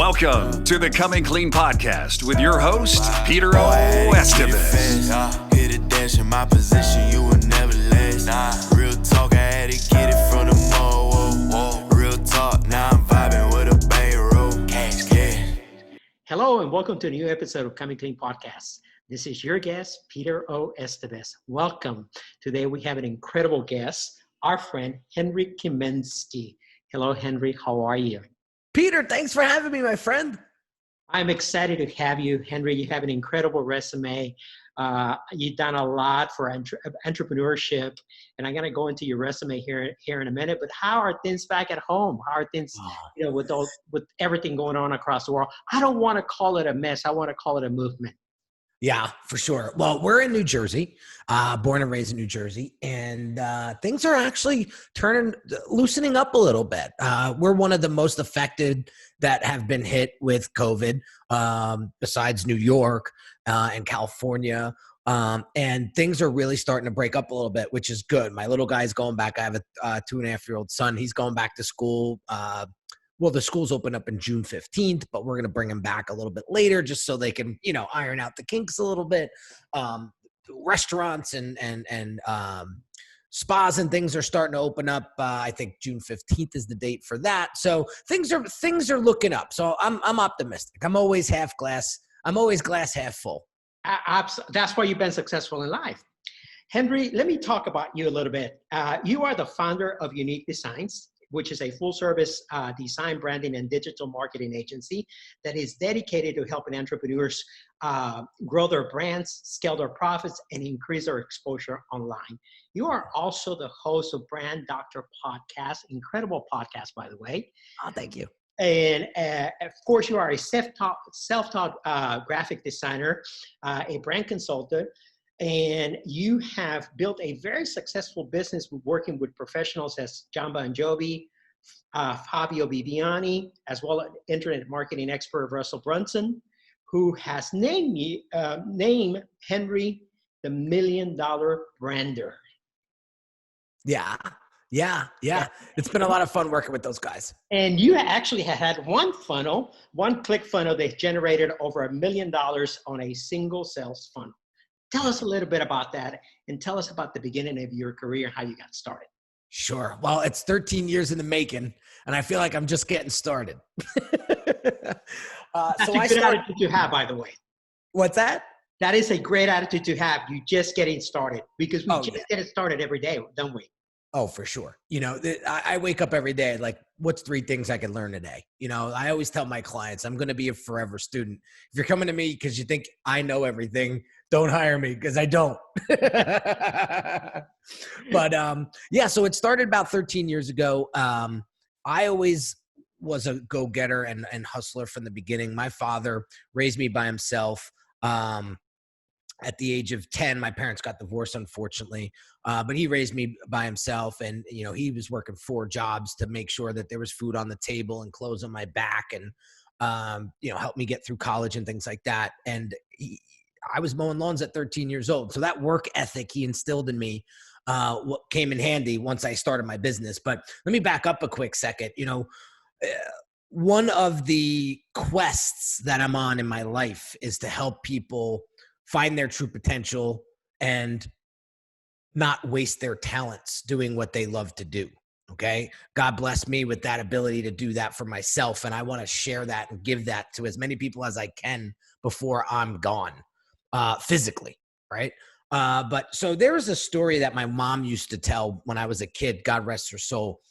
Welcome to the Coming Clean podcast with your host, Peter O. Estevez. Hit a dash in my position, you will never last. Real talk, I had to get it from the mall. Real talk, now I'm vibing with a bankroll. Cash. Hello and welcome to a new episode of Coming Clean Podcast. This is your guest, Peter O. Estevez. Welcome. Today we have an incredible guest, our friend, Henry Kiminski. Hello, Henry. How are you? Peter, thanks for having me, my friend. I'm excited to have you, Henry. You have an incredible resume. You've done a lot for entrepreneurship, and I'm going to go into your resume here in a minute. But how are things back at home? How are things, with everything going on across the world? I don't want to call it a mess. I want to call it a movement. Yeah, for sure. Well, we're in New Jersey, born and raised in New Jersey, and things are actually loosening up a little bit. We're one of the most affected that have been hit with COVID, besides New York and California. And things are really starting to break up a little bit, which is good. My little guy's going back. I have a 2.5-year-old son. He's going back to school. Well, the schools open up in June 15th, but we're going to bring them back a little bit later just so they can, iron out the kinks a little bit. Restaurants and spas and things are starting to open up. I think June 15th is the date for that. So things are looking up. So I'm optimistic. I'm always glass half full. That's why you've been successful in life. Henry, let me talk about you a little bit. You are the founder of Unique Designz, which is a full-service design, branding, and digital marketing agency that is dedicated to helping entrepreneurs grow their brands, scale their profits, and increase their exposure online. You are also the host of Brand Doctor podcast, incredible podcast, by the way. Oh, thank you. And of course, you are a self-taught graphic designer, a brand consultant, and you have built a very successful business working with professionals as Jamba and Jovi, Fabio, Viviani, as well as internet marketing expert Russell Brunson, who has named Henry the $1 Million Brander. Yeah. It's been a lot of fun working with those guys. And you actually had one click funnel that generated over $1 million on a single sales funnel. Tell us a little bit about that and tell us about the beginning of your career, how you got started. Sure. Well, it's 13 years in the making, and I feel like I'm just getting started. That's a good attitude to have, by the way. What's that? That is a great attitude to have. You just getting started because we get it started every day, don't we? Oh, for sure. I wake up every day like, what's 3 things I can learn today? I always tell my clients, I'm going to be a forever student. If you're coming to me because you think I know everything, don't hire me because I don't. But so it started about 13 years ago. I always was a go-getter and hustler from the beginning. My father raised me by himself. At the age of 10, my parents got divorced, unfortunately, but he raised me by himself. And, he was working 4 jobs to make sure that there was food on the table and clothes on my back and, helped me get through college and things like that. And I was mowing lawns at 13 years old. So that work ethic he instilled in me what came in handy once I started my business. But let me back up a quick second. One of the quests that I'm on in my life is to help people find their true potential and not waste their talents doing what they love to do. Okay. God bless me with that ability to do that for myself. And I want to share that and give that to as many people as I can before I'm gone, physically. Right. But so there was a story that my mom used to tell when I was a kid, God rest her soul.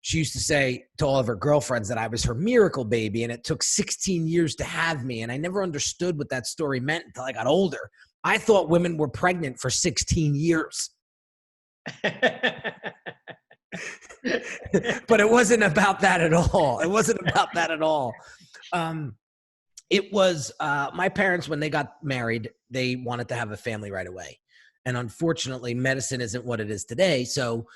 She used to say to all of her girlfriends that I was her miracle baby and it took 16 years to have me. And I never understood what that story meant until I got older. I thought women were pregnant for 16 years. But it wasn't about that at all. It was my parents, when they got married, they wanted to have a family right away. And unfortunately, medicine isn't what it is today. So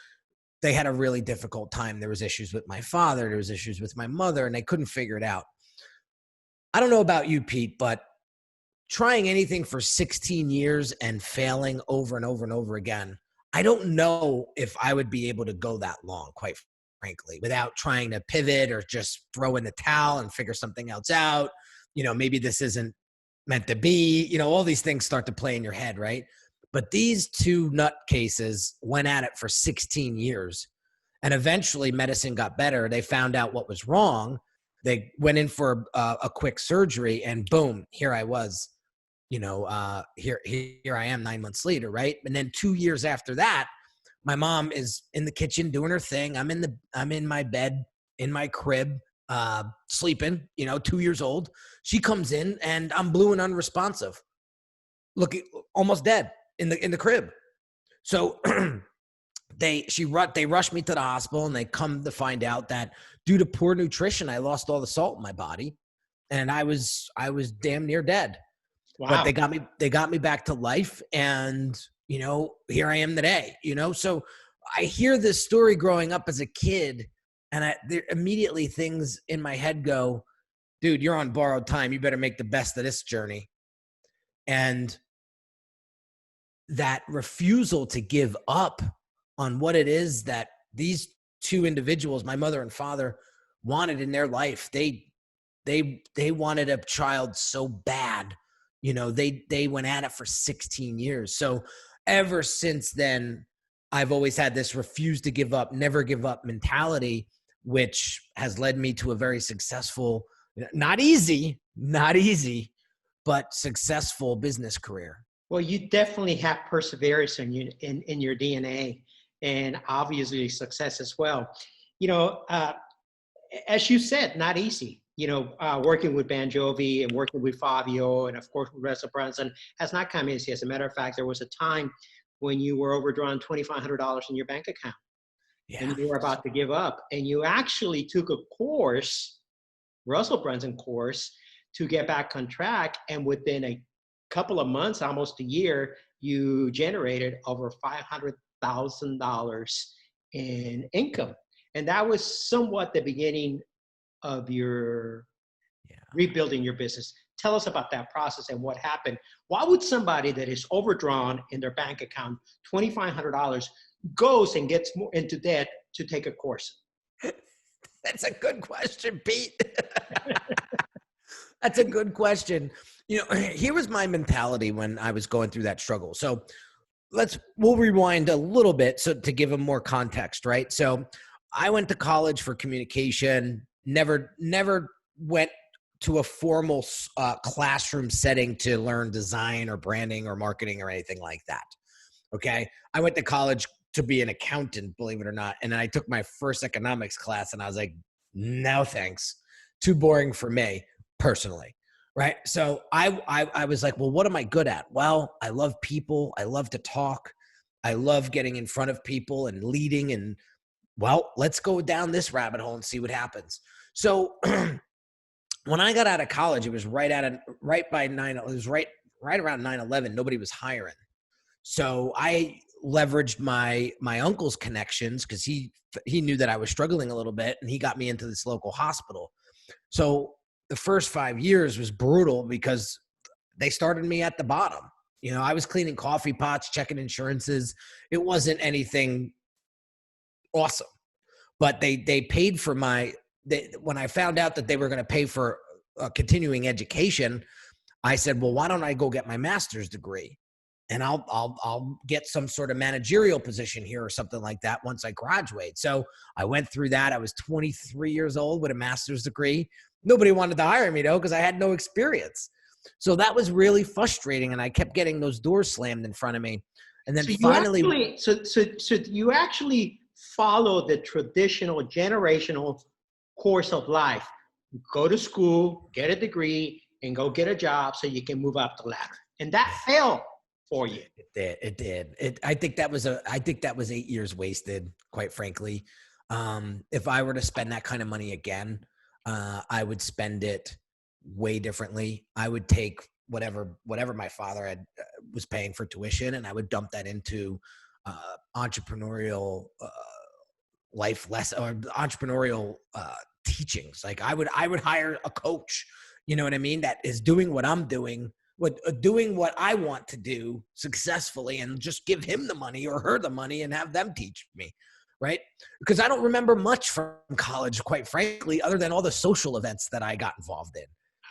they had a really difficult time. There was issues with my father. There was issues with my mother, and they couldn't figure it out. I don't know about you, Pete, but trying anything for 16 years and failing over and over and over again, I don't know if I would be able to go that long, quite frankly, without trying to pivot or just throw in the towel and figure something else out. Maybe this isn't meant to be, all these things start to play in your head, right? But these two nutcases went at it for 16 years. And eventually medicine got better. They found out what was wrong. They went in for a quick surgery, and boom, here I was, here I am 9 months later, right? And then 2 years after that, my mom is in the kitchen doing her thing. I'm in my bed, in my crib, sleeping, 2 years old. She comes in and I'm blue and unresponsive, looking almost dead in the crib. So they rushed me to the hospital, and they come to find out that due to poor nutrition, I lost all the salt in my body, and I was damn near dead. Wow. But they got me back to life, and here I am today. So I hear this story growing up as a kid, and there immediately things in my head go, dude, you're on borrowed time. You better make the best of this journey. And that refusal to give up on what it is that these two individuals, my mother and father, wanted in their life. They wanted a child so bad. They went at it for 16 years. So ever since then, I've always had this refuse to give up, never give up mentality, which has led me to a very successful, not easy, but successful business career. Well, you definitely have perseverance in your DNA, and obviously success as well. As you said, not easy. Working with Jovi and working with Fabio and of course with Russell Brunson has not come easy. As a matter of fact, there was a time when you were overdrawn $2,500 in your bank account, and you were about to give up, and you actually took a course, Russell Brunson course, to get back on track. And within a couple of months, almost a year, you generated over $500,000 in income. And that was somewhat the beginning of your rebuilding your business. Tell us about that process and what happened. Why would somebody that is overdrawn in their bank account, $2,500, goes and gets more into debt to take a course? That's a good question, Pete. That's a good question. Here was my mentality when I was going through that struggle. So we'll rewind a little bit to give them more context, right? So I went to college for communication, never went to a formal classroom setting to learn design or branding or marketing or anything like that. Okay. I went to college to be an accountant, believe it or not. And then I took my first economics class and I was like, no, thanks. Too boring for me personally. Right. So I was like, well, what am I good at? Well, I love people. I love to talk. I love getting in front of people and leading, and well, let's go down this rabbit hole and see what happens. So when I got out of college, it was right around 9/11. Nobody was hiring. So I leveraged my uncle's connections because he knew that I was struggling a little bit, and he got me into this local hospital. So the first 5 years was brutal because they started me at the bottom. I was cleaning coffee pots, checking insurances. It wasn't anything awesome, but they paid for when I found out that they were going to pay for continuing education, I said, well, why don't I go get my master's degree, and I'll get some sort of managerial position here or something like that once I graduate. So I went through that. I was 23 years old with a master's degree. Nobody wanted to hire me though, because I had no experience. So that was really frustrating, and I kept getting those doors slammed in front of me. And then so you actually follow the traditional generational course of life. Go to school, get a degree, and go get a job so you can move up the ladder. And that failed for you. It did. I think that was 8 years wasted, quite frankly. If I were to spend that kind of money again, I would spend it way differently. I would take whatever my father was paying for tuition, and I would dump that into entrepreneurial life or entrepreneurial teachings. Like I would hire a coach, you know what I mean, that is doing what I'm doing, doing what I want to do successfully, and just give him the money or her the money and have them teach me. right? Because I don't remember much from college, quite frankly, other than all the social events that I got involved in.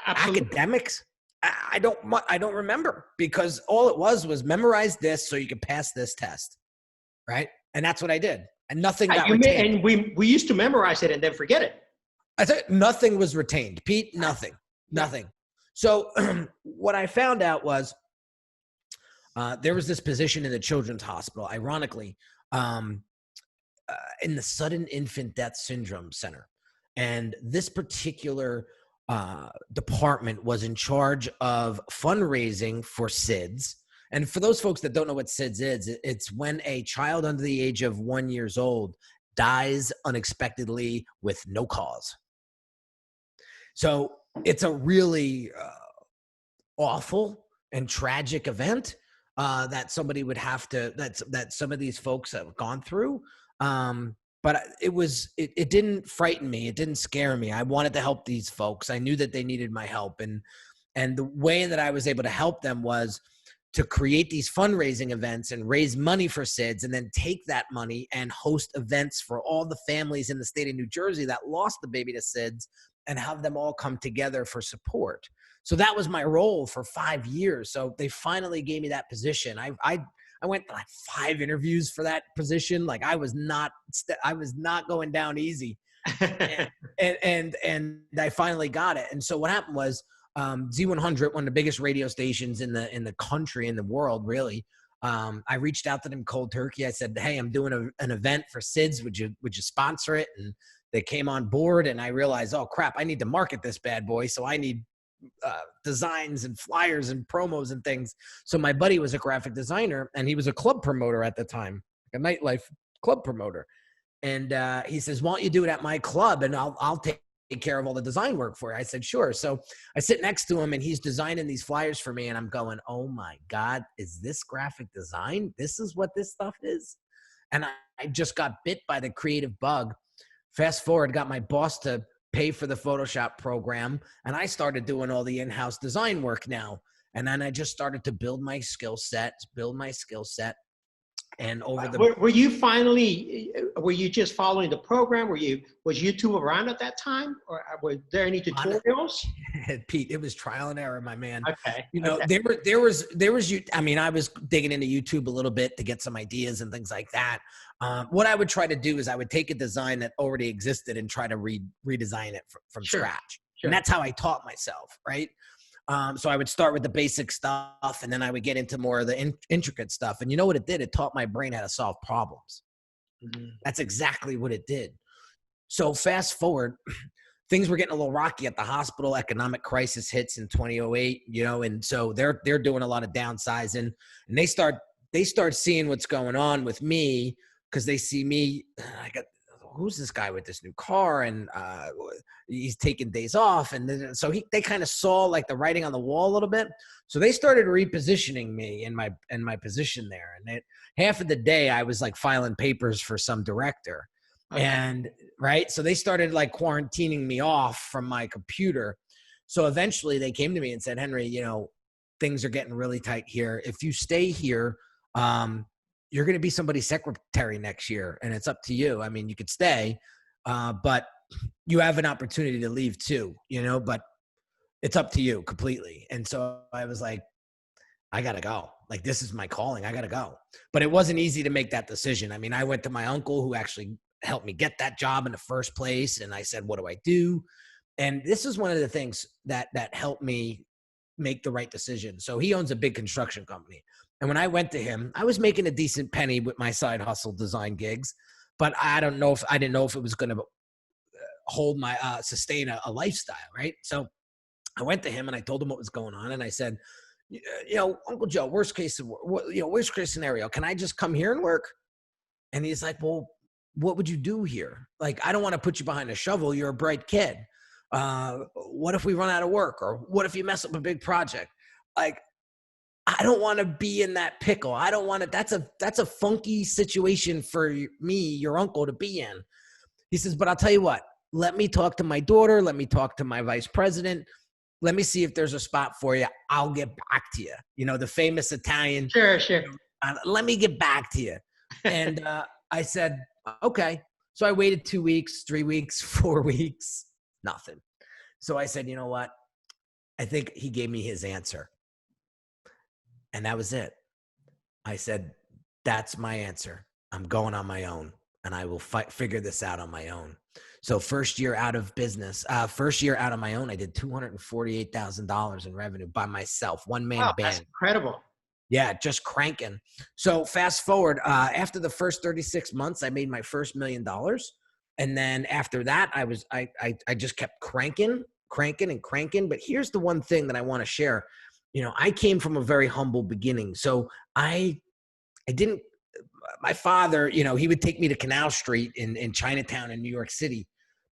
Absolutely. Academics, I don't remember, because all it was memorize this so you can pass this test, right? And that's what I did, and nothing got retained. And we used to memorize it and then forget it. I think nothing was retained, Pete. Nothing. So what I found out was there was this position in the Children's Hospital, ironically, in the Sudden Infant Death Syndrome Center. And this particular department was in charge of fundraising for SIDS. And for those folks that don't know what SIDS is, it's when a child under the age of 1 year old dies unexpectedly with no cause. So it's a really awful and tragic event that somebody would have to, that some of these folks have gone through. But it didn't frighten me. It didn't scare me. I wanted to help these folks. I knew that they needed my help. And the way that I was able to help them was to create these fundraising events and raise money for SIDS, and then take that money and host events for all the families in the state of New Jersey that lost the baby to SIDS, and have them all come together for support. So that was my role for 5 years. So they finally gave me that position. I went to like 5 interviews for that position. Like I was not going down easy. and I finally got it. And so what happened was, Z100, one of the biggest radio stations in the country, in the world, really. I reached out to them cold turkey. I said, "Hey, I'm doing an event for SIDS. Would you sponsor it?" And they came on board, and I realized, oh crap, I need to market this bad boy. So I need designs and flyers and promos and things. So my buddy was a graphic designer, and he was a club promoter at the time, like a nightlife club promoter. And he says, "Why don't you do it at my club, and I'll take care of all the design work for you?" I said, "Sure." So I sit next to him, and he's designing these flyers for me, and I'm going, "Oh my God, is this graphic design? This is what this stuff is?" And I just got bit by the creative bug. Fast forward, got my boss to pay for the Photoshop program, and I started doing all the in-house design work now. And then I just started to build my skill set. And over the were you just following the program? Was YouTube around at that time, or were there any tutorials? Pete, it was trial and error, my man. Okay. There was I mean, I was digging into YouTube a little bit to get some ideas and things like that. What I would try to do is I would take a design that already existed and try to redesign it from scratch. Sure. And that's how I taught myself, right? So I would start with the basic stuff, and then I would get into more of the intricate stuff. And you know what it did? It taught my brain how to solve problems. Mm-hmm. That's exactly what it did. So fast forward, things were getting a little rocky at the hospital. Economic crisis hits in 2008, and so they're doing a lot of downsizing, and they start seeing what's going on with me, because they see me. Who's this guy with this new car? And he's taking days off. And then, so they kind of saw like the writing on the wall a little bit. So they started repositioning me in my position there. And half of the day I was like filing papers for some director. Okay. And right. So they started like quarantining me off from my computer. So eventually they came to me and said, "Henry, things are getting really tight here. If you stay here, you're going to be somebody's secretary next year, and it's up to you. I mean, you could stay, but you have an opportunity to leave too, but it's up to you completely." And so I was like, I got to go. Like, this is my calling. I got to go. But it wasn't easy to make that decision. I mean, I went to my uncle, who actually helped me get that job in the first place. And I said, "What do I do?" And this is one of the things that helped me make the right decision. So he owns a big construction company. And when I went to him, I was making a decent penny with my side hustle design gigs, but I didn't know if it was going to hold my, sustain a lifestyle. Right. So I went to him and I told him what was going on. And I said, "Uncle Joe, worst case scenario, can I just come here and work?" And he's like, "Well, what would you do here? Like, I don't want to put you behind a shovel. You're a bright kid. What if we run out of work? Or what if you mess up a big project? Like, I don't want to be in that pickle. I don't want to, that's a funky situation for me, your uncle, to be in." He says, "But I'll tell you what, let me talk to my daughter. Let me talk to my vice president. Let me see if there's a spot for you. I'll get back to you." The famous Italian. Sure. "Let me get back to you." And I said, okay. So I waited 2 weeks, 3 weeks, 4 weeks, nothing. So I said, you know what? I think he gave me his answer. And that was it. I said, that's my answer. I'm going on my own and I will figure this out on my own. So first year out of my own, I did $248,000 in revenue by myself, one man band. That's incredible. Yeah, just cranking. So fast forward, after the first 36 months, I made my first $1 million. And then after that, I just kept cranking. But here's the one thing that I want to share. You know, I came from a very humble beginning. So I didn't, my father, you know, he would take me to Canal Street in Chinatown in New York City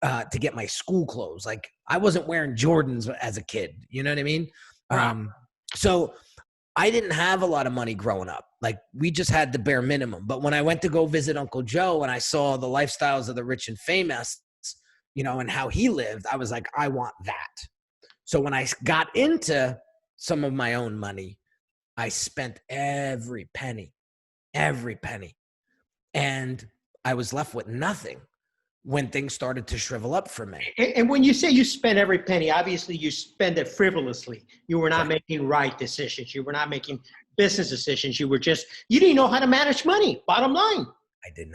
to get my school clothes. Like I wasn't wearing Jordans as a kid. You know what I mean? Right. So I didn't have a lot of money growing up. Like we just had the bare minimum. But when I went to go visit Uncle Joe and I saw the lifestyles of the rich and famous, you know, and how he lived, I was like, I want that. So when I got into some of my own money, I spent every penny. And I was left with nothing when things started to shrivel up for me. And when you say you spend every penny, obviously you spend it frivolously. You were not making right decisions. You were not making business decisions. You didn't know how to manage money, bottom line. I did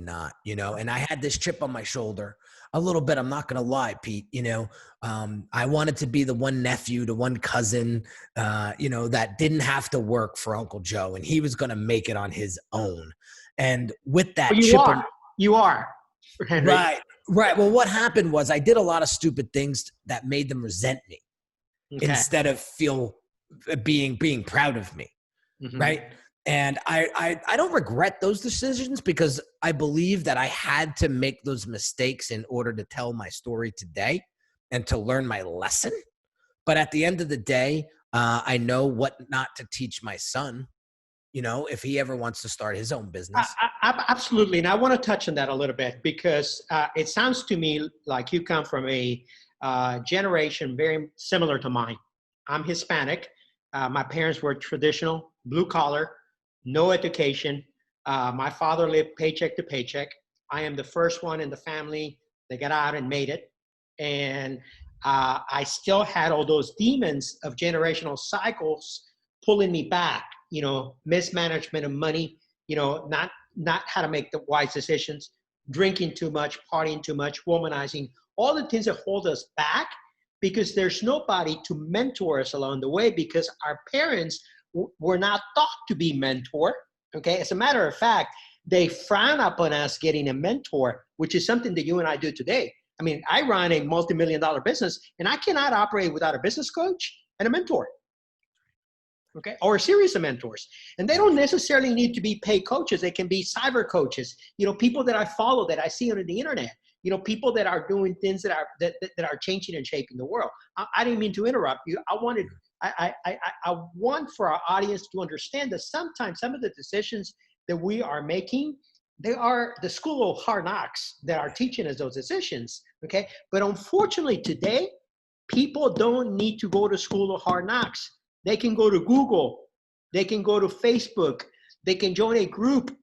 not, you know, and I had this chip on my shoulder a little bit. I'm not going to lie, Pete, you know, I wanted to be the one nephew, the one cousin, you know, that didn't have to work for Uncle Joe and he was going to make it on his own. And with that, well, you are. Henry. Right. Well, what happened was I did a lot of stupid things that made them resent me instead of being proud of me. Mm-hmm. Right. And I don't regret those decisions because I believe that I had to make those mistakes in order to tell my story today and to learn my lesson. But at the end of the day, I know what not to teach my son, you know, if he ever wants to start his own business. Absolutely. And I want to touch on that a little bit because it sounds to me like you come from a generation very similar to mine. I'm Hispanic. My parents were traditional, blue collar, no education. My father lived paycheck to paycheck. I am the first one in the family that got out and made it. And I still had all those demons of generational cycles pulling me back, you know, mismanagement of money, you know, not how to make the wise decisions, drinking too much, partying too much, womanizing, all the things that hold us back because there's nobody to mentor us along the way because our parents were not thought to be mentor. Okay. As a matter of fact, they frown upon us getting a mentor, which is something that you and I do today. I mean, I run a multi-million-dollar business and I cannot operate without a business coach and a mentor. Okay. Or a series of mentors. And they don't necessarily need to be paid coaches. They can be cyber coaches, you know, people that I follow that I see on the internet, you know, people that are doing things that are changing and shaping the world. I didn't mean to interrupt you. I want for our audience to understand that sometimes some of the decisions that we are making, they are the school of hard knocks that are teaching us those decisions. Okay. But unfortunately today, people don't need to go to school of hard knocks. They can go to Google. They can go to Facebook. They can join a group.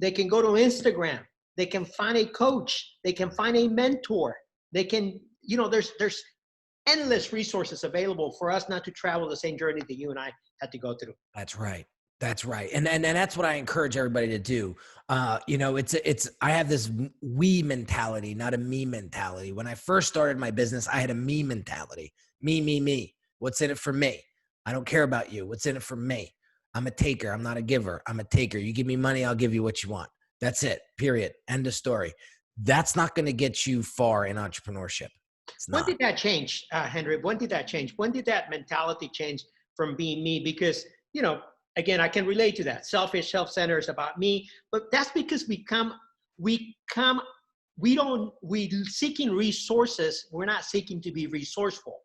They can go to Instagram. They can find a coach. They can find a mentor. They can, you know, there's endless resources available for us not to travel the same journey that you and I had to go through. That's right. That's right. And that's what I encourage everybody to do. You know, I have this we mentality, not a me mentality. When I first started my business, I had a me mentality. Me. What's in it for me? I don't care about you. What's in it for me? I'm a taker. I'm not a giver. I'm a taker. You give me money, I'll give you what you want. That's it. Period. End of story. That's not going to get you far in entrepreneurship. When did that change, Henry? When did that change? When did that mentality change from being me? Because, you know, again, I can relate to that. Selfish, self-centered is about me. But that's because we seeking resources. We're not seeking to be resourceful.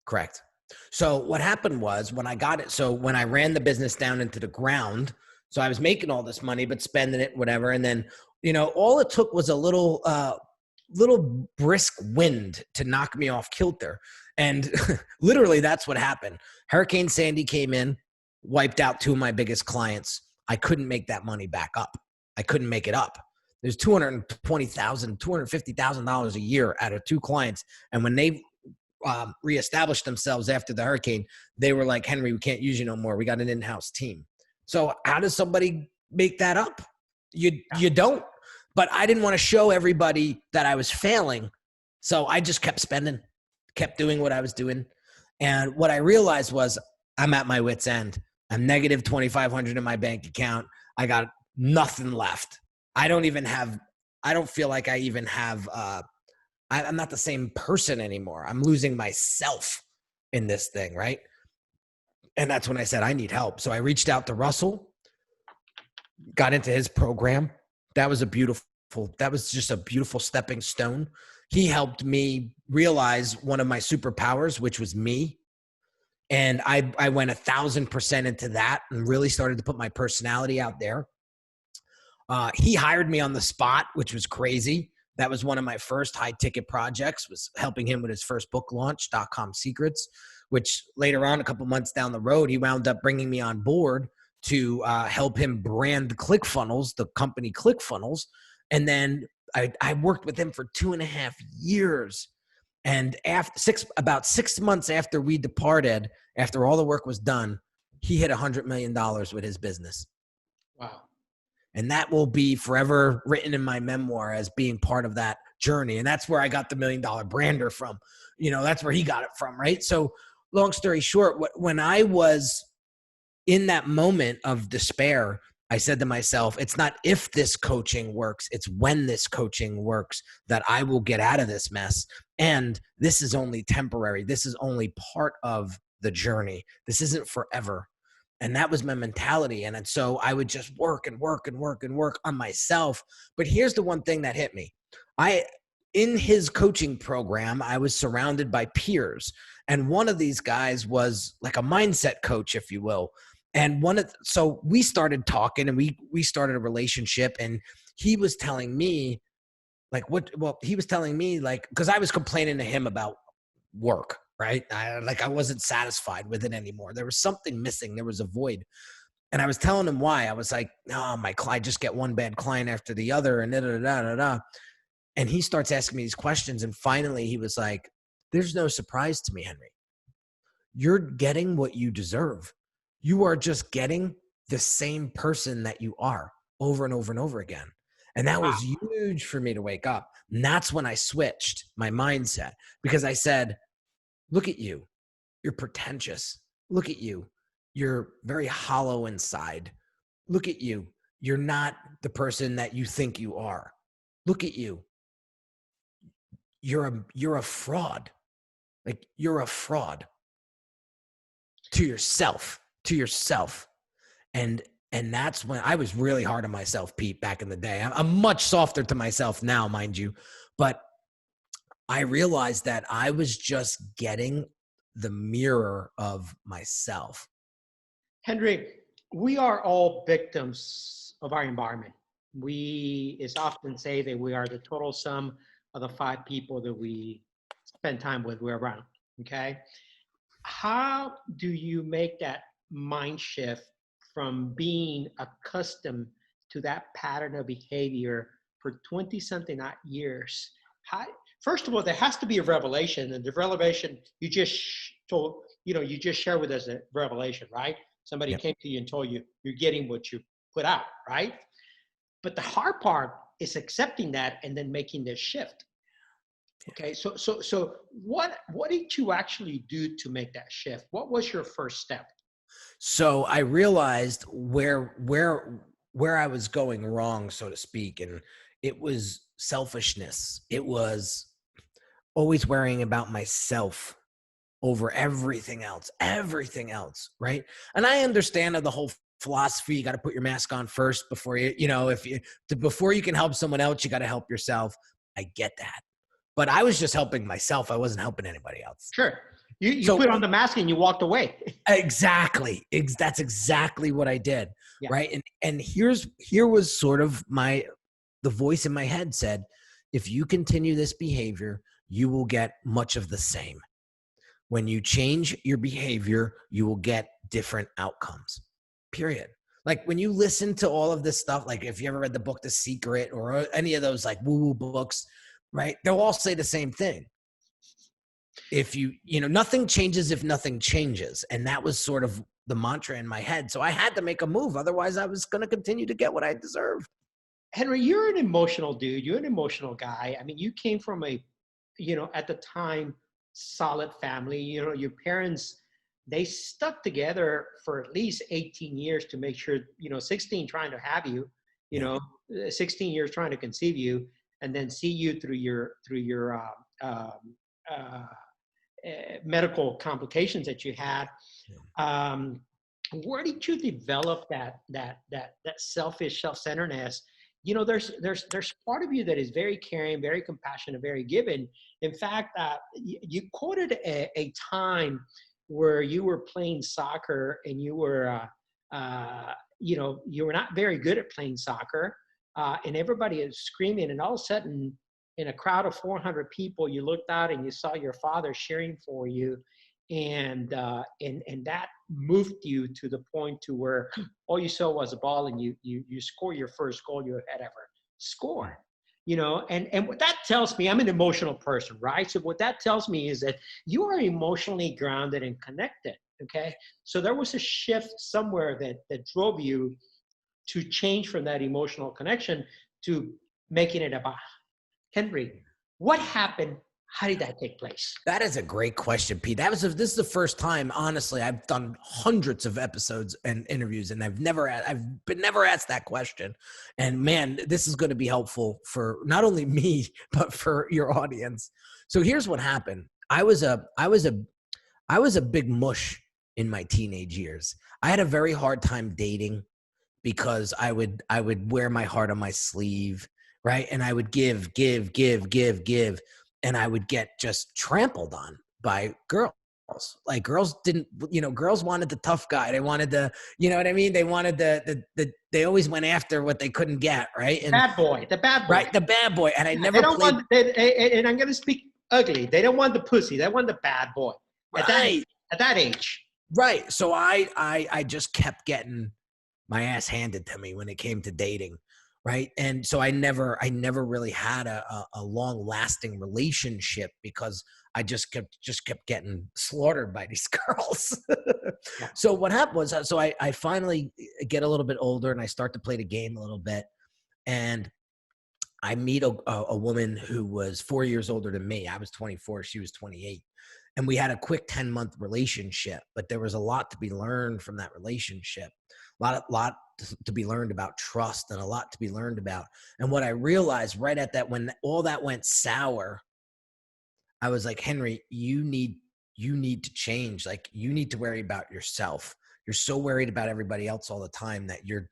Correct. So what happened was when I got it, so when I ran the business down into the ground, so I was making all this money, but spending it, whatever. And then, you know, all it took was a little brisk wind to knock me off kilter. And literally that's what happened. Hurricane Sandy came in, wiped out two of my biggest clients. I couldn't make that money back up. I couldn't make it up. There's $220,000, $250,000 a year out of 2 clients. And when they reestablished themselves after the hurricane, they were like, Henry, we can't use you no more. We got an in-house team. So how does somebody make that up? You don't. But I didn't want to show everybody that I was failing. So I just kept spending, kept doing what I was doing. And what I realized was I'm at my wit's end. I'm negative $2,500 in my bank account. I got nothing left. I don't feel like I even have, I'm not the same person anymore. I'm losing myself in this thing, right? And that's when I said, I need help. So I reached out to Russell, got into his program. That was just a beautiful stepping stone. He helped me realize one of my superpowers, which was me. And I went 1,000% into that and really started to put my personality out there. He hired me on the spot, which was crazy. That was one of my first high ticket projects, was helping him with his first book launch, .com Secrets, which later on, a couple months down the road, he wound up bringing me on board to help him brand ClickFunnels, the company ClickFunnels. And then I worked with him for 2.5 years. And about 6 months after we departed, after all the work was done, he hit $100 million with his business. Wow. And that will be forever written in my memoir as being part of that journey. And that's where I got the $1 million brander from. That's where he got it from, right? So long story short, when I was in that moment of despair, I said to myself, it's not if this coaching works, it's when this coaching works that I will get out of this mess. And this is only temporary. This is only part of the journey. This isn't forever. And that was my mentality. And so I would just work and work and work and work on myself. But here's the one thing that hit me. In his coaching program, I was surrounded by peers. And one of these guys was like a mindset coach, if you will. And so we started talking and we started a relationship, and he was telling me because I was complaining to him about work, right? I wasn't satisfied with it anymore. There was something missing. There was a void. And I was telling him why. I was like, no, I just get one bad client after the other and da-da-da-da-da. And he starts asking me these questions. And finally he was like, there's no surprise to me, Henry. You're getting what you deserve. You are just getting the same person that you are over and over and over again. And that was huge for me to wake up. And that's when I switched my mindset, because I said, look at you. You're pretentious. Look at you. You're very hollow inside. Look at you. You're not the person that you think you are. Look at you. You're a fraud. Like, you're a fraud to yourself. And that's when I was really hard on myself, Pete, back in the day. I'm much softer to myself now, mind you. But I realized that I was just getting the mirror of myself. Henry, we are all victims of our environment. It's often say that we are the total sum of the 5 people that we spend time with, we're around, okay? How do you make that mind shift from being accustomed to that pattern of behavior for 20-something years? First of all, there has to be a revelation, and the revelation you just shared with us a revelation, right? Somebody came to you and told you you're getting what you put out, right? But the hard part is accepting that and then making this shift. Okay, so what did you actually do to make that shift? What was your first step? So I realized where I was going wrong, so to speak, and it was selfishness. It was always worrying about myself over everything else, right? And I understand the whole philosophy. You got to put your mask on first before before you can help someone else, you got to help yourself. I get that. But I was just helping myself. I wasn't helping anybody else. Sure. You put on the mask and you walked away. Exactly. That's exactly what I did. Yeah. Right. And here was sort of the voice in my head said, if you continue this behavior, you will get much of the same. When you change your behavior, you will get different outcomes, period. Like when you listen to all of this stuff, like if you ever read the book The Secret or any of those like woo-woo books, right? They'll all say the same thing. If nothing changes if nothing changes. And that was sort of the mantra in my head. So I had to make a move. Otherwise I was going to continue to get what I deserved. Henry, you're an emotional dude. You're an emotional guy. I mean, you came from a, at the time, solid family. Your parents, they stuck together for at least 18 years to make sure, 16 trying to have you, 16 years trying to conceive you, and then see you through your medical complications that you had. Where did you develop that selfish self-centeredness? There's part of you that is very caring, very compassionate, very giving. In fact, you quoted a time where you were playing soccer and you were, you were not very good at playing soccer, and everybody is screaming, and all of a sudden, in a crowd of 400 people, you looked out and you saw your father cheering for you, and that moved you to the point to where all you saw was a ball, and you score your first goal you had ever scored. And what that tells me, I'm an emotional person, right? So what that tells me is that you are emotionally grounded and connected, okay? So there was a shift somewhere that drove you to change from that emotional connection to making it about Henry. What happened? How did that take place? That is a great question, Pete. This is the first time, honestly, I've done hundreds of episodes and interviews, and I've never asked that question. And man, this is going to be helpful for not only me, but for your audience. So here's what happened. I was a big mush in my teenage years. I had a very hard time dating because I would wear my heart on my sleeve, right? And I would give. And I would get just trampled on by girls. Like girls didn't, girls wanted the tough guy. They wanted the, you know what I mean? They wanted they always went after what they couldn't get, right? And, the bad boy. Right, the bad boy. And I never and I'm going to speak ugly. They don't want the pussy. They want the bad boy. Right. At that age. Right. So I just kept getting my ass handed to me when it came to dating. Right. And so I never really had a long lasting relationship because I just kept getting slaughtered by these girls. Yeah. So what happened was, so I finally get a little bit older and I start to play the game a little bit. And I meet a woman who was 4 years older than me. I was 24. She was 28. And we had a quick 10-month relationship, but there was a lot to be learned from that relationship. A lot to be learned about trust and a lot to be learned about. And what I realized right at that, when all that went sour, I was like, Henry, you need to change. Like you need to worry about yourself. You're so worried about everybody else all the time that you're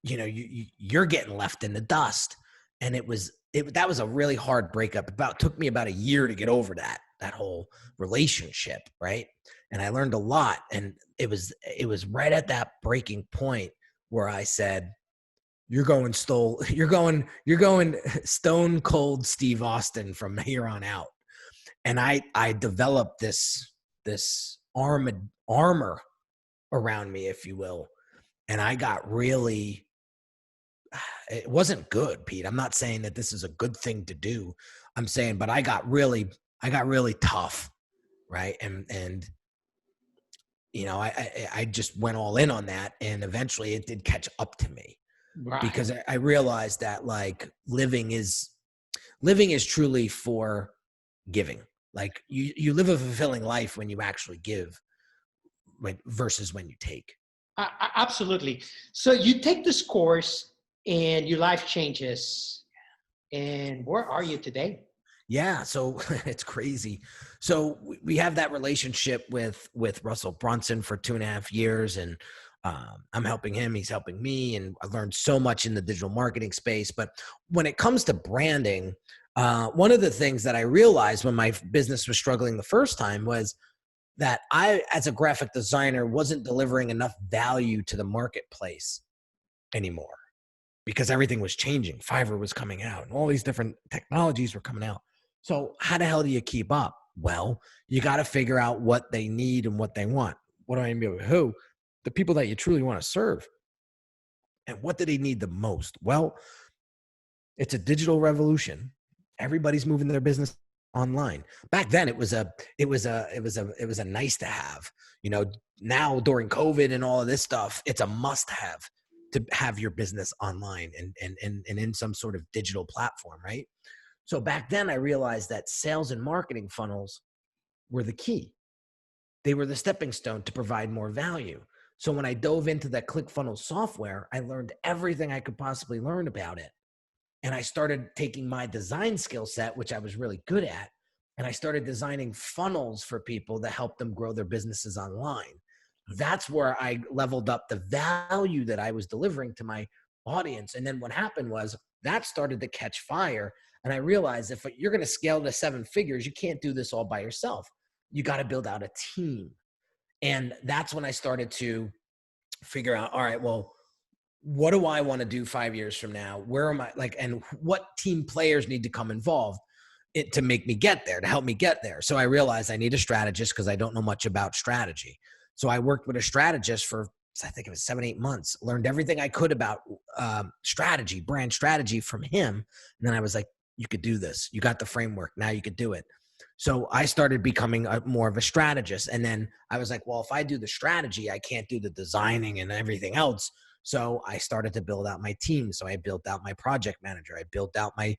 getting left in the dust. And that was a really hard breakup. Took me about a year to get over that whole relationship. Right. And I learned a lot. And it was right at that breaking point where I said, you're going stone cold Steve Austin from here on out. And I developed this armor around me, if you will. And I got really, it wasn't good, Pete. I'm not saying that this is a good thing to do. I'm saying, but I got really tough. Right. And I just went all in on that, and eventually it did catch up to me. Right. Because I realized that like living is truly for giving. Like you live a fulfilling life when you actually give versus when you take. Absolutely. So you take this course and your life changes. And where are you today? Yeah. So it's crazy. So we have that relationship with Russell Brunson for 2.5 years, and I'm helping him, he's helping me. And I learned so much in the digital marketing space. But when it comes to branding, one of the things that I realized when my business was struggling the first time was that I, as a graphic designer, wasn't delivering enough value to the marketplace anymore because everything was changing. Fiverr was coming out and all these different technologies were coming out. So how the hell do you keep up? Well, you got to figure out what they need and what they want. What do I mean by who? the people that you truly want to serve. And what do they need the most? Well, it's a digital revolution. Everybody's moving their business online. Back then it was a nice to have. You know, now during COVID and all of this stuff, it's a must have to have your business online and in some sort of digital platform, right? So back then I realized that sales and marketing funnels were the key. They were the stepping stone to provide more value. So when I dove into that ClickFunnels software, I learned everything I could possibly learn about it. And I started taking my design skill set, which I was really good at, and I started designing funnels for people to help them grow their businesses online. That's where I leveled up the value that I was delivering to my audience. And then what happened was that started to catch fire. And I realized if you're going to scale to 7 figures, you can't do this all by yourself. You got to build out a team. And that's when I started to figure out, all right, well, what do I want to do 5 years from now? Where am I and what team players need to come involved to make me get there, to help me get there? So I realized I need a strategist because I don't know much about strategy. So I worked with a strategist for, I think it was 7-8 months, learned everything I could about strategy, brand strategy from him. And then I was like, you could do this. You got the framework. Now you could do it. So I started becoming more of a strategist. And then I was like, well, if I do the strategy, I can't do the designing and everything else. So I started to build out my team. So I built out my project manager. I built out my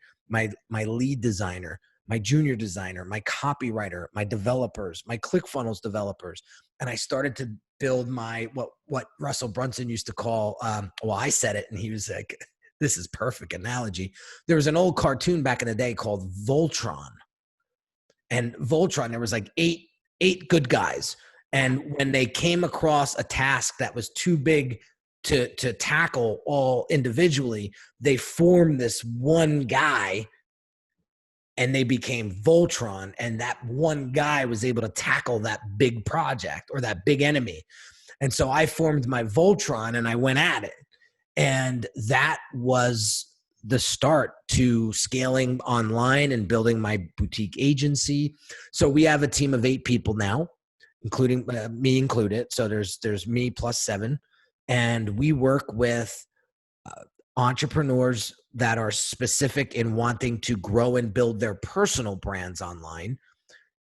lead designer, my junior designer, my copywriter, my developers, my ClickFunnels developers. And I started to build my, what Russell Brunson used to call, well, I said it and he was like, this is perfect analogy. There was an old cartoon back in the day called Voltron. And Voltron, there was like eight good guys. And when they came across a task that was too big to tackle all individually, they formed this one guy and they became Voltron. And that one guy was able to tackle that big project or that big enemy. And so I formed my Voltron and I went at it. And that was the start to scaling online and building my boutique agency. So we have a team of 8 people now, including me included. So there's me plus 7. And we work with entrepreneurs that are specific in wanting to grow and build their personal brands online.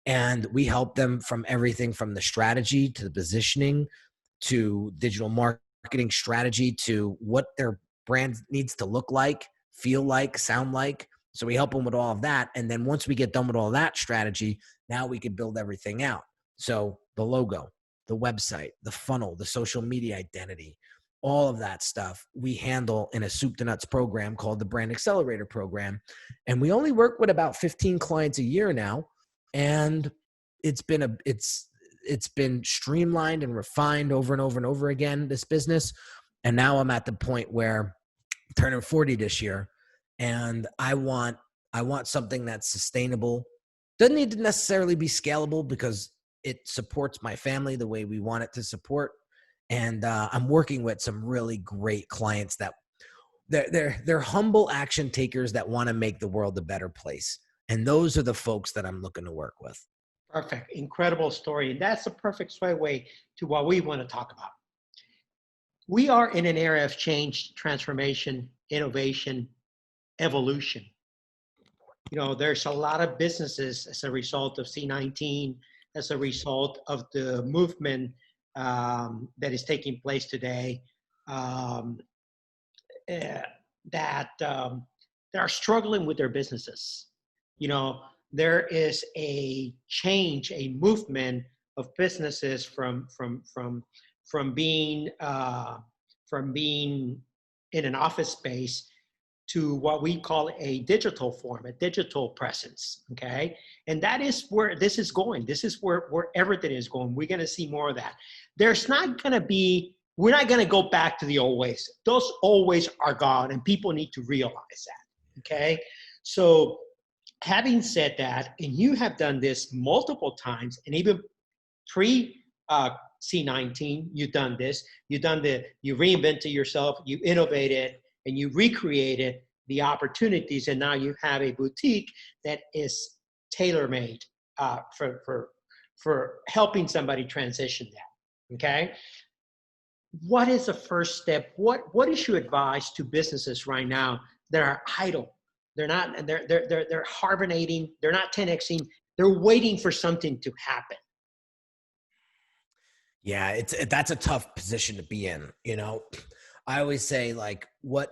And we help them from everything from the strategy to the positioning to digital marketing strategy to what their brand needs to look like, feel like, sound like. So we help them with all of that. And then once we get done with all that strategy, now we can build everything out. So the logo, the website, the funnel, the social media identity, all of that stuff we handle in a soup to nuts program called the Brand Accelerator program. And we only work with about 15 clients a year now. And it's been streamlined and refined over and over and over again, this business. And now I'm at the point where I'm turning 40 this year and I want something that's sustainable. Doesn't need to necessarily be scalable because it supports my family the way we want it to support. And I'm working with some really great clients that they're humble action takers that want to make the world a better place. And those are the folks that I'm looking to work with. Perfect. Incredible story. And that's a perfect segue to what we want to talk about. We are in an era of change, transformation, innovation, evolution. You know, there's a lot of businesses as a result of C19, as a result of the movement that is taking place today, that are struggling with their businesses. You know, there is a change, a movement of businesses from being in an office space to what we call a digital form, a digital presence, okay? And that is where this is going. This is where everything is going. We're gonna see more of that. There's not gonna be, we're not gonna go back to the old ways. Those old ways are gone and people need to realize that, okay? So having said that, and you have done this multiple times, and even pre-C19, you've done this. You reinvented yourself, you innovated, and you recreated the opportunities, and now you have a boutique that is tailor-made for helping somebody transition that, okay? what is the first step? What is your advice to businesses right now that are idle? They're hibernating. They're not 10xing. They're waiting for something to happen. Yeah, that's a tough position to be in. I always say, like, what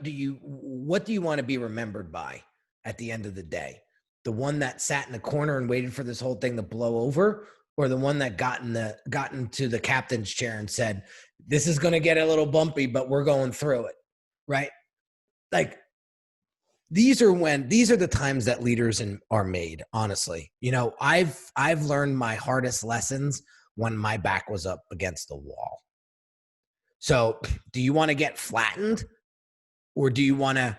do you want to be remembered by at the end of the day? The one that sat in the corner and waited for this whole thing to blow over, or the one that got into the captain's chair and said, "This is going to get a little bumpy, but we're going through it," right? Like, these are the times that leaders are made. Honestly, I've learned my hardest lessons when my back was up against the wall. So, do you want to get flattened, or do you want to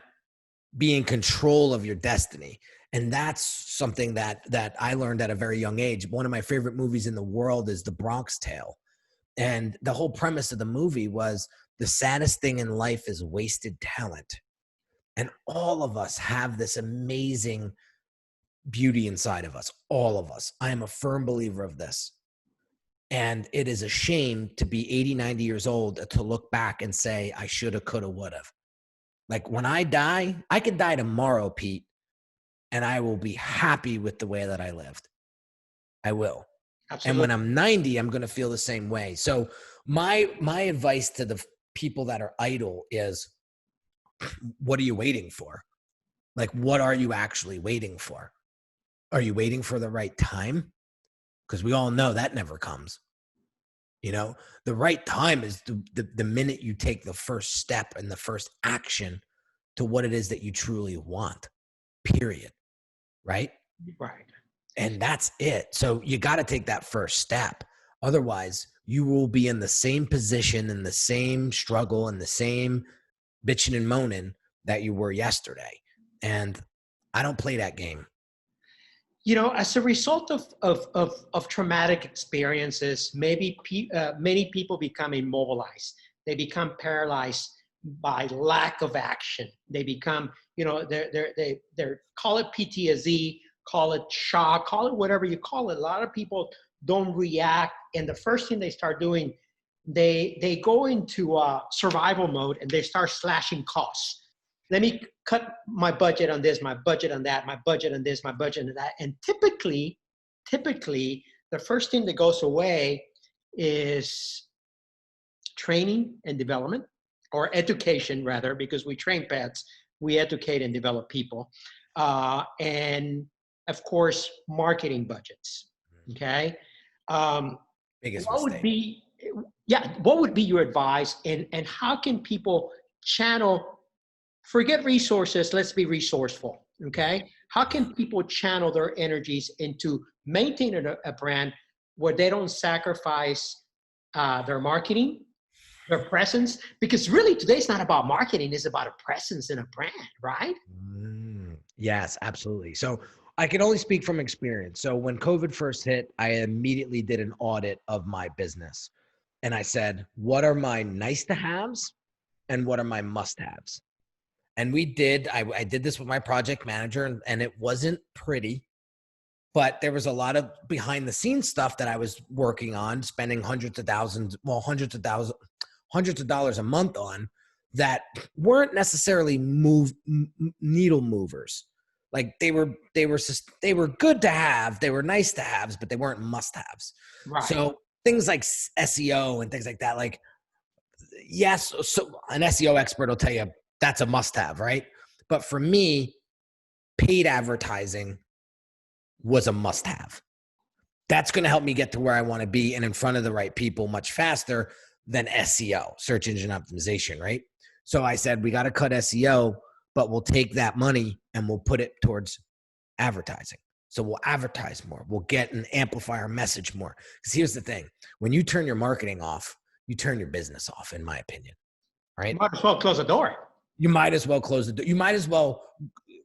be in control of your destiny? And that's something that I learned at a very young age. One of my favorite movies in the world is The Bronx Tale. And the whole premise of the movie was the saddest thing in life is wasted talent. And all of us have this amazing beauty inside of us. All of us. I am a firm believer of this. And it is a shame to be 80, 90 years old to look back and say, I shoulda, coulda, woulda. Like, when I die, I could die tomorrow, Pete, and I will be happy with the way that I lived. I will. Absolutely. And when I'm 90, I'm going to feel the same way. So my advice to the people that are idle is, what are you waiting for? Like, what are you actually waiting for? Are you waiting for the right time? Because we all know that never comes. The right time is the minute you take the first step and the first action to what it is that you truly want, period. Right? Right. And that's it. So you got to take that first step. Otherwise, you will be in the same position, in the same struggle, and the same bitching and moaning that you were yesterday. And I don't play that game. As a result of traumatic experiences, maybe many people become immobilized. They become paralyzed by lack of action. They become, they're call it PTSD, call it shock, call it whatever you call it. A lot of people don't react, and the first thing they start doing, they go into survival mode, and they start slashing costs. Let me cut my budget on this, my budget on that, my budget on this, my budget on that. And typically, the first thing that goes away is training and development, or education rather, because we train pets, we educate and develop people. And of course, marketing budgets, okay? Biggest what mistake. What would be your advice, and how can people channel, forget resources, let's be resourceful, okay? How can people channel their energies into maintaining a brand where they don't sacrifice their marketing, their presence? Because really today's not about marketing, it's about a presence in a brand, right? Yes, absolutely. So I can only speak from experience. So when COVID first hit, I immediately did an audit of my business. And I said, what are my nice to haves and what are my must haves? And I did this with my project manager, and it wasn't pretty, but there was a lot of behind the scenes stuff that I was working on, spending hundreds of dollars a month on, that weren't necessarily needle movers. Like they were good to have, they were nice to haves, but they weren't must haves. Right. So things like SEO and things like that, like, yes, so an SEO expert will tell you that's a must have, right? But for me, paid advertising was a must have. That's going to help me get to where I want to be and in front of the right people much faster than SEO, search engine optimization, right? So I said, we got to cut SEO, but we'll take that money and we'll put it towards advertising. So we'll advertise more. We'll get and amplify our message more. Because here's the thing. When you turn your marketing off, you turn your business off, in my opinion, right? You might as well close the door. You might as well close the door. You might as well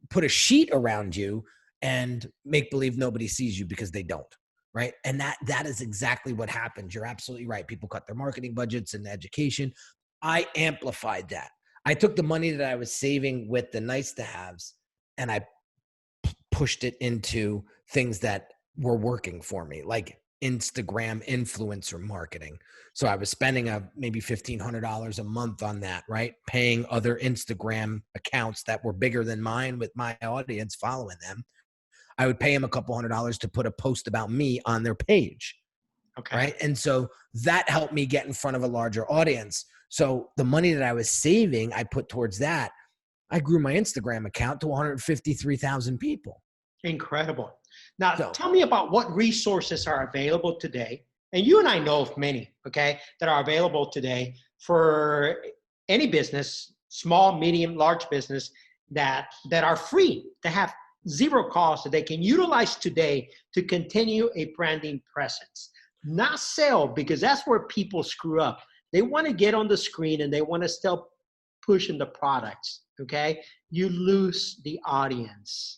put a sheet around you and make believe nobody sees you, because they don't, right? And that is exactly what happened. You're absolutely right. People cut their marketing budgets and education. I amplified that. I took the money that I was saving with the nice to haves and I pushed it into things that were working for me, like Instagram influencer marketing. So I was spending maybe $1,500 a month on that, right? Paying other Instagram accounts that were bigger than mine with my audience following them. I would pay them a couple $100 to put a post about me on their page. Okay. Right. And so that helped me get in front of a larger audience. So the money that I was saving, I put towards that. I grew my Instagram account to 153,000 people. Incredible. Now, So, tell me about what resources are available today. And you and I know of many, okay, that are available today for any business, small, medium, large business that are free, to have zero cost, that they can utilize today to continue a branding presence. Not sell, because that's where people screw up. They want to get on the screen and they want to still pushing the products, okay? You lose the audience.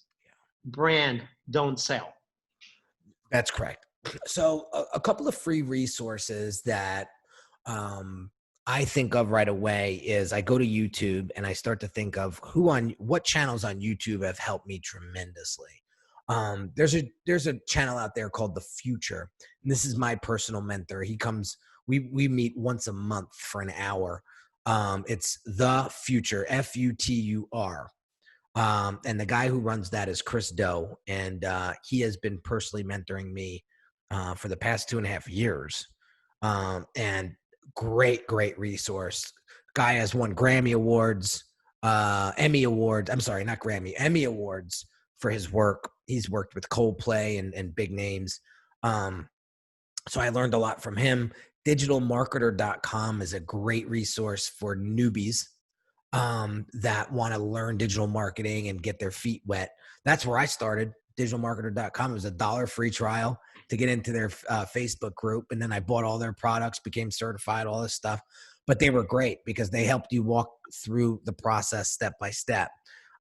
Brand, don't sell. that's correct. So a couple of free resources that I think of right away is I go to YouTube and I start to think of what channels on YouTube have helped me tremendously. There's a channel out there called The Future, and this is my personal mentor. We meet once a month for an hour. It's The Future, Futur. And the guy who runs that is Chris Doe, and he has been personally mentoring me for the past 2.5 years. And great resource. Guy has won Grammy Awards, Emmy Awards. I'm sorry, not Grammy, Emmy Awards for his work. He's worked with Coldplay and big names. So I learned a lot from him. Digitalmarketer.com is a great resource for newbies that want to learn digital marketing and get their feet wet. That's where I started. Digitalmarketer.com. It was $1 free trial to get into their Facebook group. And then I bought all their products, became certified, all this stuff. But they were great because they helped you walk through the process step by step.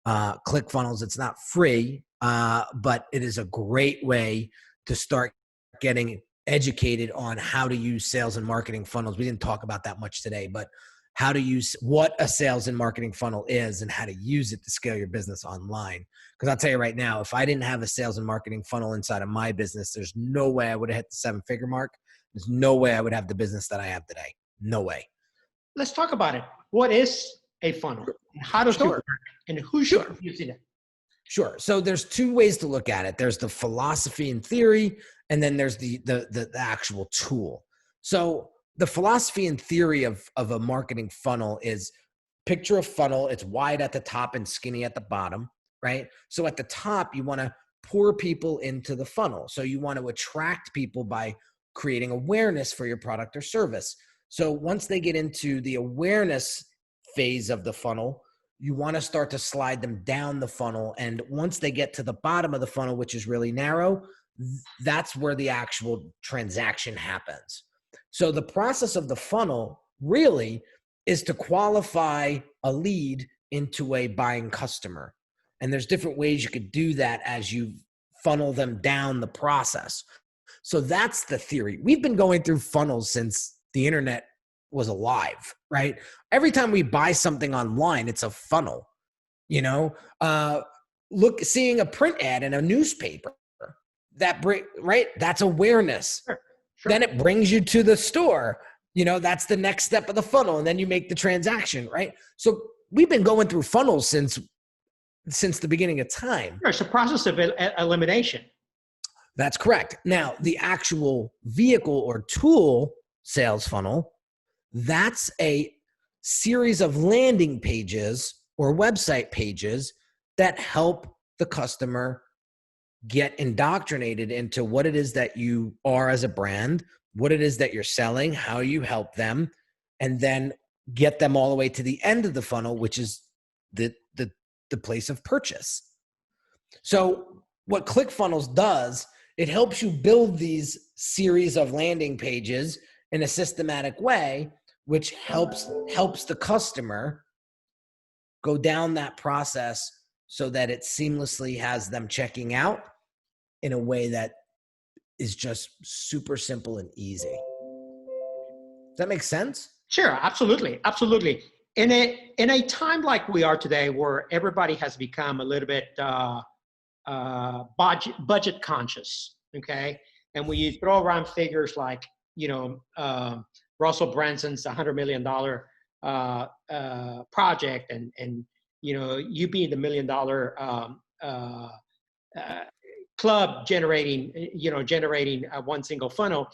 ClickFunnels, it's not free, but it is a great way to start getting educated on how to use sales and marketing funnels. We didn't talk about that much today, but how to use what a sales and marketing funnel is and how to use it to scale your business online. Because I'll tell you right now, if I didn't have a sales and marketing funnel inside of my business, there's no way I would have hit the 7-figure mark. There's no way I would have the business that I have today. No way. Let's talk about it. What is a funnel? How does it work? And who should be using it? Sure. So there's two ways to look at it. There's the philosophy and theory, and then there's the actual tool. So the philosophy and theory of a marketing funnel is, picture a funnel. It's wide at the top and skinny at the bottom, right? So at the top, you want to pour people into the funnel. So you want to attract people by creating awareness for your product or service. So once they get into the awareness phase of the funnel, you want to start to slide them down the funnel. And once they get to the bottom of the funnel, which is really narrow, that's where the actual transaction happens. So the process of the funnel really is to qualify a lead into a buying customer. And there's different ways you could do that as you funnel them down the process. So that's the theory. We've been going through funnels since the internet was alive, right? Every time we buy something online, it's a funnel, seeing a print ad in a newspaper, right? That's awareness. Sure. Then it brings you to the store. That's the next step of the funnel. And then you make the transaction, right? So we've been going through funnels since the beginning of time. Sure, it's a process of elimination. That's correct. Now, the actual vehicle or tool sales funnel, that's a series of landing pages or website pages that help the customer get indoctrinated into what it is that you are as a brand, what it is that you're selling, how you help them, and then get them all the way to the end of the funnel, which is the place of purchase. So what ClickFunnels does, it helps you build these series of landing pages in a systematic way, which helps the customer go down that process so that it seamlessly has them checking out in a way that is just super simple and easy. Does that make sense? Sure, absolutely. In a time like we are today, where everybody has become a little bit budget conscious, okay? And when you throw around figures like, Russell Brunson's $100 million project, and you being the $1 million club generating one single funnel,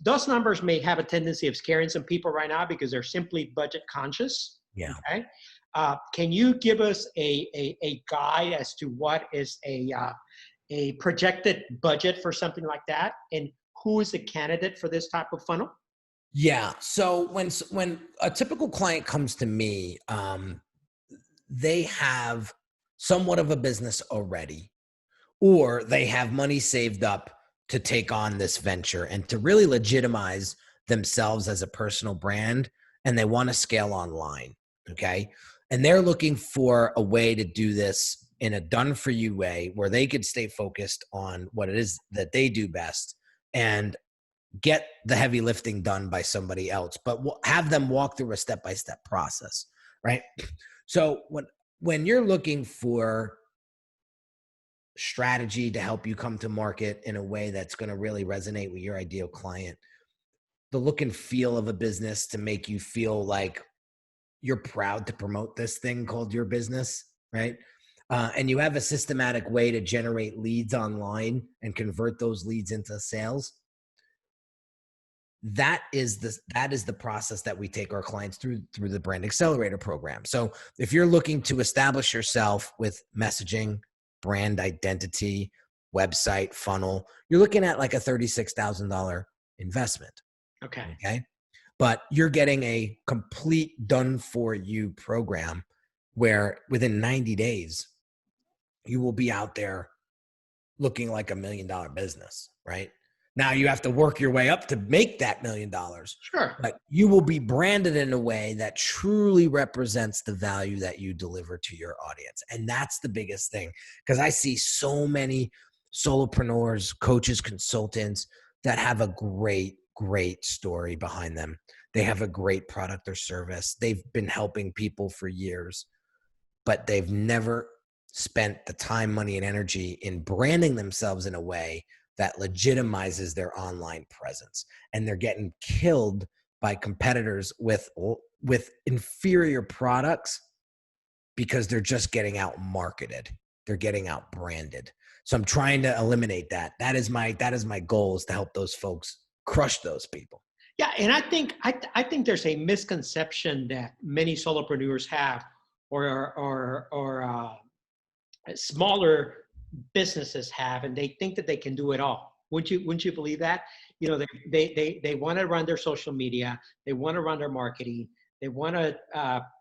those numbers may have a tendency of scaring some people right now because they're simply budget conscious. Yeah. Okay. Can you give us a guide as to what is a projected budget for something like that, and who is the candidate for this type of funnel? Yeah. So when a typical client comes to me, they have somewhat of a business already, or they have money saved up to take on this venture and to really legitimize themselves as a personal brand, and they want to scale online. Okay. And they're looking for a way to do this in a done for you way where they could stay focused on what it is that they do best and get the heavy lifting done by somebody else, but have them walk through a step-by-step process, right? So when you're looking for strategy to help you come to market in a way that's going to really resonate with your ideal client, the look and feel of a business to make you feel like you're proud to promote this thing called your business, right? And you have a systematic way to generate leads online and convert those leads into sales. That is the process that we take our clients through the Brand Accelerator program. So if you're looking to establish yourself with messaging, brand identity, website, funnel, you're looking at like a $36,000 investment. Okay. But you're getting a complete done for you program where within 90 days, you will be out there looking like $1 million business, right? Now you have to work your way up to make that $1 million. Sure. But you will be branded in a way that truly represents the value that you deliver to your audience. And that's the biggest thing, because I see so many solopreneurs, coaches, consultants that have a great story behind them. They have a great product or service. They've been helping people for years, but they've never spent the time, money, and energy in branding themselves in a way that legitimizes their online presence. And they're getting killed by competitors with inferior products because they're just getting out marketed. They're getting out branded. So I'm trying to eliminate that. That is my goal, is to help those folks crush those people. Yeah. And I think there's a misconception that many solopreneurs have, or smaller businesses have, and they think that they can do it all. Wouldn't you believe that? They want to run their social media, they want to run their marketing, they want to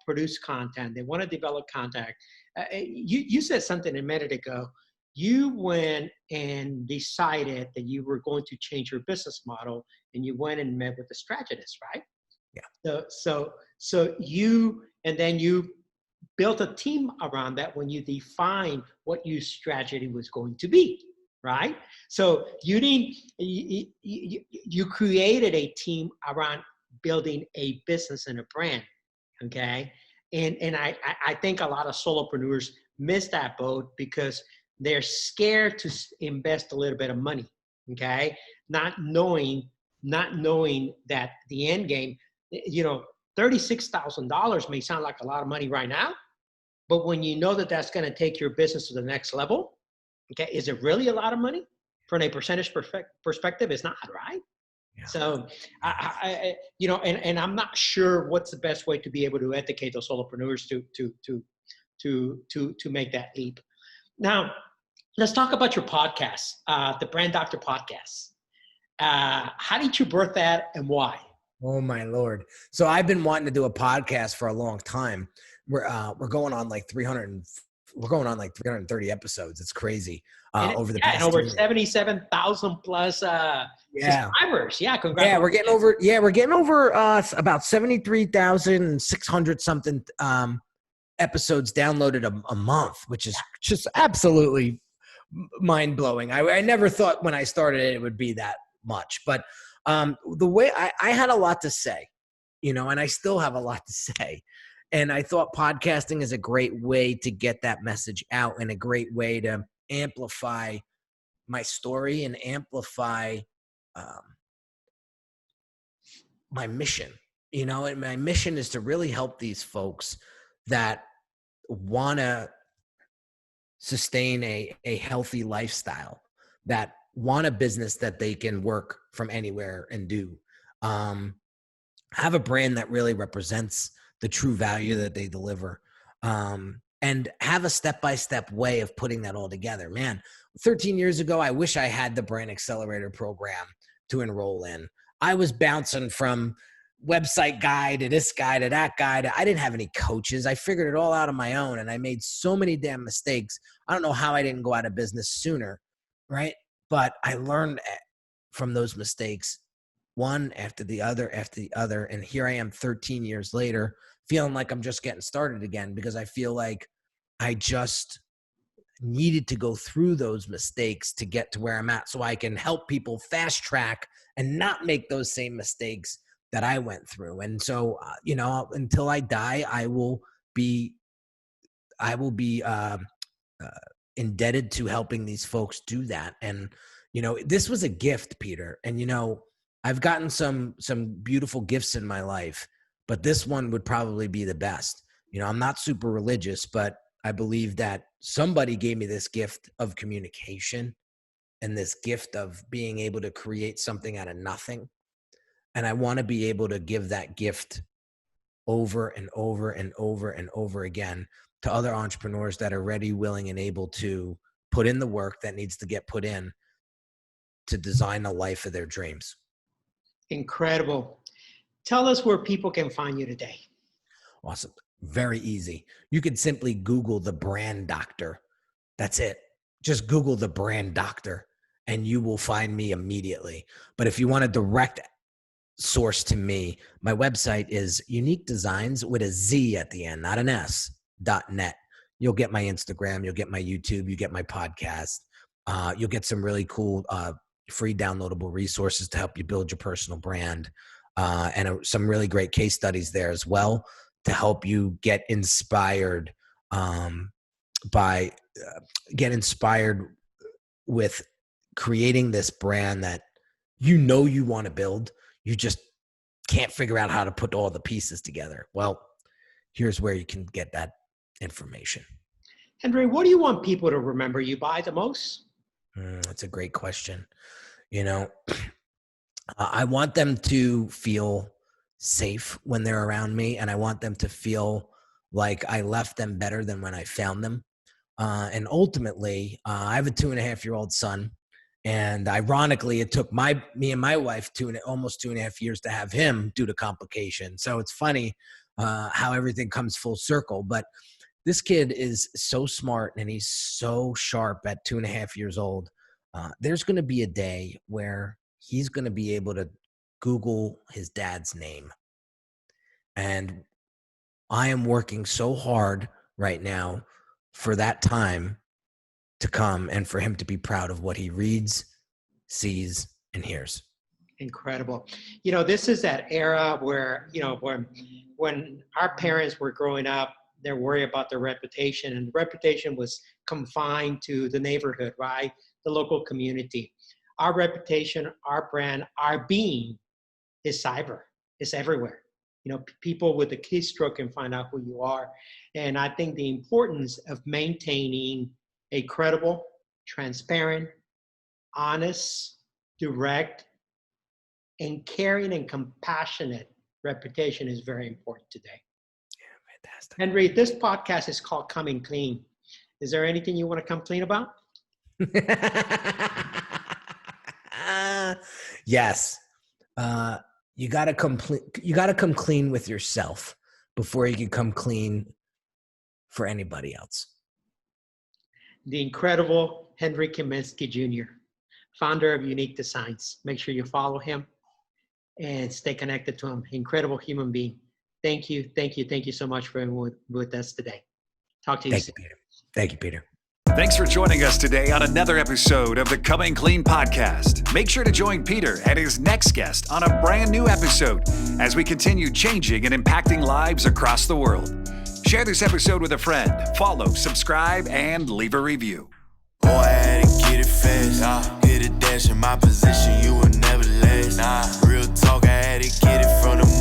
produce content, they want to develop content. You said something a minute ago. You went and decided that you were going to change your business model, and you went and met with a strategist, right? Yeah. So you built a team around that when you defined what your strategy was going to be, right? So you created a team around building a business and a brand, okay? And I think a lot of solopreneurs miss that boat because they're scared to invest a little bit of money, okay? Not knowing that the end game, $36,000 may sound like a lot of money right now, but when you know that that's going to take your business to the next level, okay, is it really a lot of money? From a percentage perspective, it's not, right? Yeah. So, and I'm not sure what's the best way to be able to educate those solopreneurs to make that leap. Now, let's talk about your podcast, the Brand Doctor Podcast. How did you birth that, and why? Oh my Lord. So I've been wanting to do a podcast for a long time. We're going on like 330 episodes. It's crazy. Over the past and over year. 77,000 plus subscribers. Yeah, congrats. Yeah, we're getting over about 73,600 something episodes downloaded a month, which is just absolutely mind blowing. I never thought when I started it would be that much, but the way I had a lot to say, and I still have a lot to say. And I thought podcasting is a great way to get that message out, and a great way to amplify my story and amplify my mission. You know, and my mission is to really help these folks that want to sustain a healthy lifestyle, that want a business that they can work from anywhere and do. Have a brand that really represents the true value that they deliver. And have a step-by-step way of putting that all together. Man, 13 years ago, I wish I had the Brand Accelerator program to enroll in. I was bouncing from website guy to this guy to that guy. I didn't have any coaches. I figured it all out on my own, and I made so many damn mistakes. I don't know how I didn't go out of business sooner, right? But I learned from those mistakes, one after the other, and here I am 13 years later, feeling like I'm just getting started again, because I feel like I just needed to go through those mistakes to get to where I'm at, so I can help people fast track and not make those same mistakes that I went through. And so, you know, until I die, I will be indebted to helping these folks do that. And, you know, this was a gift, Peter. And, you know, I've gotten some beautiful gifts in my life, but this one would probably be the best. You know, I'm not super religious, but I believe that somebody gave me this gift of communication and this gift of being able to create something out of nothing. And I want to be able to give that gift over and over and over and over again to other entrepreneurs that are ready, willing, and able to put in the work that needs to get put in to design the life of their dreams. Incredible. Tell us where people can find you today. Awesome. Very easy. You could simply Google the Brand Doctor. That's it. Just Google the Brand Doctor and you will find me immediately. But if you want a direct source to me, my website is Unique Designz with a Z at the end, not an S, .net. You'll get my Instagram, you'll get my YouTube, you get my podcast. You'll get some really cool free downloadable resources to help you build your personal brand, and some really great case studies there as well to help you get inspired with creating this brand that you know you want to build. You just can't figure out how to put all the pieces together. Well, here's where you can get that information. Henry, what do you want people to remember you by the most? That's a great question. You know, I want them to feel safe when they're around me, and I want them to feel like I left them better than when I found them. And ultimately, I have a 2.5-year-old son. And ironically, it took me and my wife almost 2.5 years to have him due to complications. So it's funny how everything comes full circle. But this kid is so smart and he's so sharp at 2.5 years old. There's going to be a day where he's going to be able to Google his dad's name. And I am working so hard right now for that time to come and for him to be proud of what he reads, sees, and hears. Incredible. You know, this is that era where, you know, when our parents were growing up, they're worried about their reputation, and the reputation was confined to the neighborhood, right? The local community. Our reputation, our brand, our being is cyber. It's everywhere. You know, people with a keystroke can find out who you are. And I think the importance of maintaining a credible, transparent, honest, direct, and caring and compassionate reputation is very important today. Yeah, fantastic. Henry, this podcast is called Coming Clean. Is there anything you want to come clean about? Yes. You got to come clean with yourself before you can come clean for anybody else. The incredible Henry Kaminski Jr., founder of Unique Designz. Make sure you follow him and stay connected to him. Incredible human being. Thank you so much for being with us today. Talk to you soon. Thank you, Peter. Thanks for joining us today on another episode of the Coming Clean podcast. Make sure to join Peter and his next guest on a brand new episode as we continue changing and impacting lives across the world. Share this episode with a friend, follow, subscribe, and leave a review. Oh, I had to get it it fast. Hit a dash in my position, you will never last. Real talk, I had to get it from the